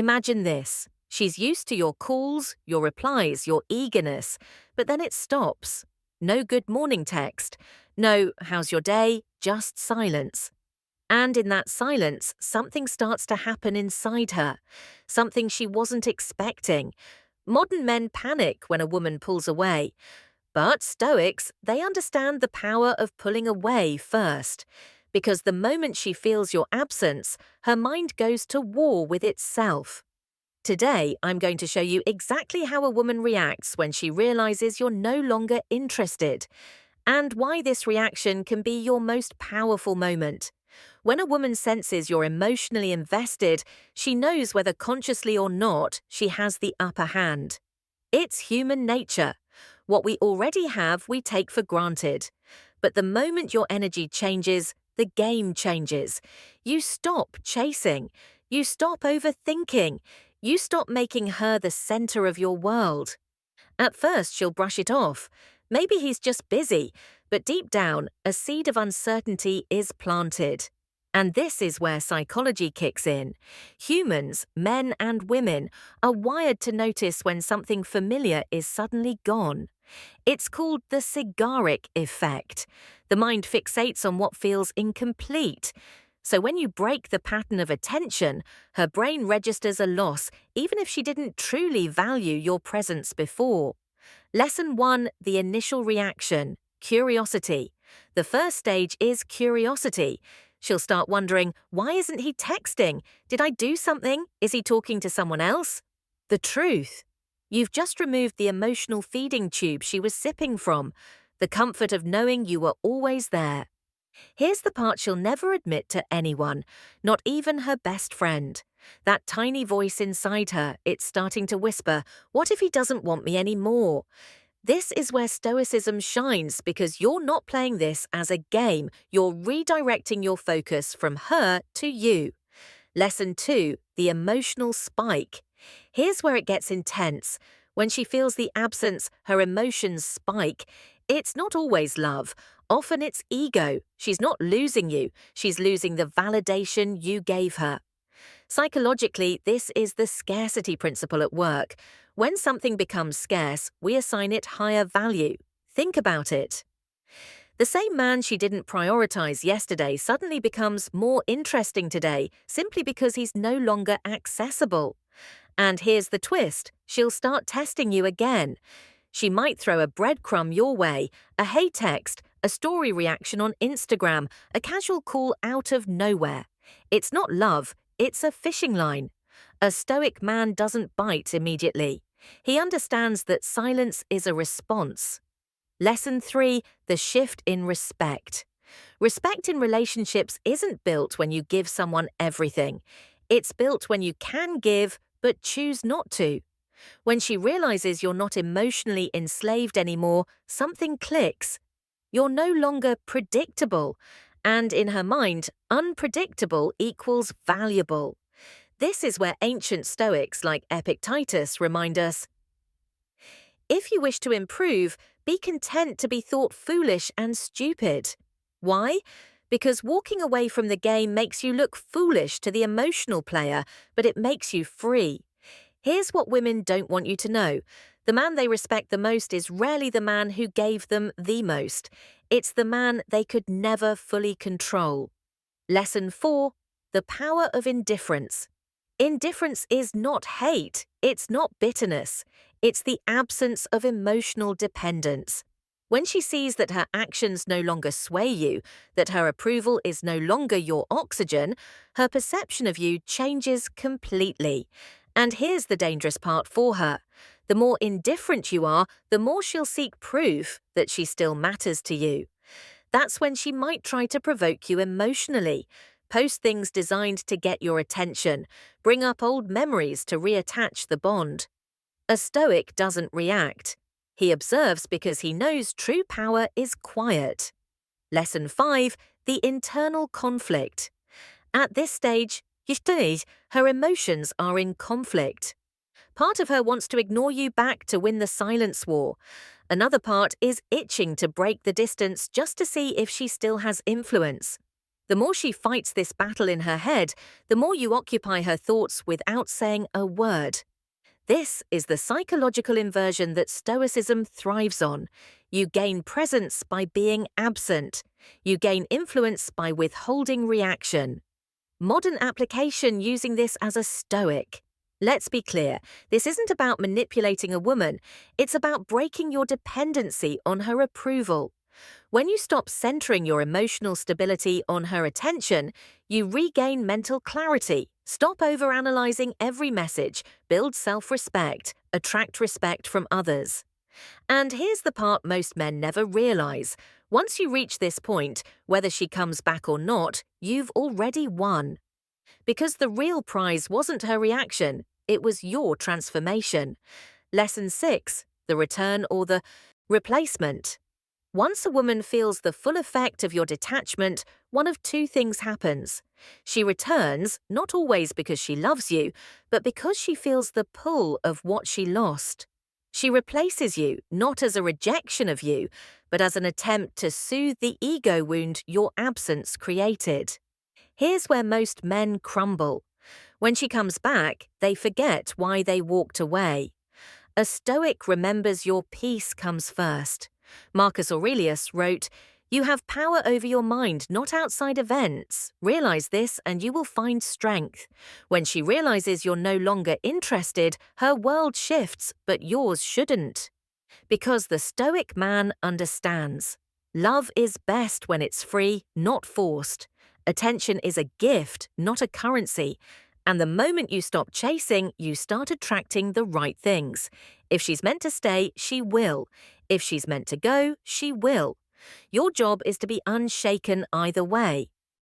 Imagine this. She's used to your calls, your replies, your eagerness, but then it stops. No good morning text. No, how's your day? Just silence. And in that silence, something starts to happen inside her, something she wasn't expecting. Modern men panic when a woman pulls away, but Stoics, they understand the power of pulling away first. Because the moment she feels your absence, her mind goes to war with itself. Today, I'm going to show you exactly how a woman reacts when she realizes you're no longer interested, and why this reaction can be your most powerful moment. When a woman senses you're emotionally invested, she knows whether consciously or not, she has the upper hand. It's human nature. What we already have, we take for granted. But the moment your energy changes, the game changes. You stop chasing. You stop overthinking. You stop making her the center of your world. At first, she'll brush it off. Maybe he's just busy, but deep down, a seed of uncertainty is planted. And this is where psychology kicks in. Humans, men and women, are wired to notice when something familiar is suddenly gone. It's called the cigaric effect. The mind fixates on what feels incomplete. So when you break the pattern of attention, her brain registers a loss even if she didn't truly value your presence before. Lesson 1, the initial reaction, curiosity. The first stage is curiosity. She'll start wondering, why isn't he texting? Did I do something? Is he talking to someone else? The truth. You've just removed the emotional feeding tube she was sipping from, the comfort of knowing you were always there. Here's the part she'll never admit to anyone, not even her best friend. That tiny voice inside her, it's starting to whisper, what if he doesn't want me anymore? This is where Stoicism shines because you're not playing this as a game, you're redirecting your focus from her to you. Lesson 2, the emotional spike. Here's where it gets intense. When she feels the absence, her emotions spike. It's not always love. Often it's ego. She's not losing you. She's losing the validation you gave her. Psychologically, this is the scarcity principle at work. When something becomes scarce, we assign it higher value. Think about it. The same man she didn't prioritize yesterday suddenly becomes more interesting today simply because he's no longer accessible. And here's the twist, she'll start testing you again. She might throw a breadcrumb your way, a hey text, a story reaction on Instagram, a casual call out of nowhere. It's not love, it's a fishing line. A Stoic man doesn't bite immediately. He understands that silence is a response. Lesson 3, the shift in respect. Respect in relationships isn't built when you give someone everything. It's built when you can give, but choose not to. When she realizes you're not emotionally enslaved anymore, something clicks. You're no longer predictable. And in her mind, unpredictable equals valuable. This is where ancient Stoics like Epictetus remind us, if you wish to improve, be content to be thought foolish and stupid. Why? Because walking away from the game makes you look foolish to the emotional player, but it makes you free. Here's what women don't want you to know. The man they respect the most is rarely the man who gave them the most. It's the man they could never fully control. Lesson 4, the power of indifference. Indifference is not hate, it's not bitterness. It's the absence of emotional dependence. When she sees that her actions no longer sway you, that her approval is no longer your oxygen, her perception of you changes completely. And here's the dangerous part for her. The more indifferent you are, the more she'll seek proof that she still matters to you. That's when she might try to provoke you emotionally, post things designed to get your attention, bring up old memories to reattach the bond. A Stoic doesn't react. He observes because he knows true power is quiet. Lesson 5, the internal conflict. At this stage, her emotions are in conflict. Part of her wants to ignore you back to win the silence war. Another part is itching to break the distance just to see if she still has influence. The more she fights this battle in her head, the more you occupy her thoughts without saying a word. This is the psychological inversion that Stoicism thrives on. You gain presence by being absent. You gain influence by withholding reaction. Modern application using this as a Stoic. Let's be clear, this isn't about manipulating a woman, it's about breaking your dependency on her approval. When you stop centering your emotional stability on her attention, you regain mental clarity. Stop overanalyzing every message, build self-respect, attract respect from others. And here's the part most men never realize. Once you reach this point, whether she comes back or not, you've already won. Because the real prize wasn't her reaction, it was your transformation. Lesson 6, the return or the replacement. Once a woman feels the full effect of your detachment, one of two things happens. She returns, not always because she loves you, but because she feels the pull of what she lost. She replaces you, not as a rejection of you, but as an attempt to soothe the ego wound your absence created. Here's where most men crumble. When she comes back, they forget why they walked away. A Stoic remembers your peace comes first. Marcus Aurelius wrote, "You have power over your mind, not outside events. Realize this and you will find strength. When she realizes you're no longer interested, her world shifts, but yours shouldn't." Because the Stoic man understands. Love is best when it's free, not forced. Attention is a gift, not a currency. And the moment you stop chasing, you start attracting the right things. If she's meant to stay, she will. If she's meant to go, she will. Your job is to be unshaken either way.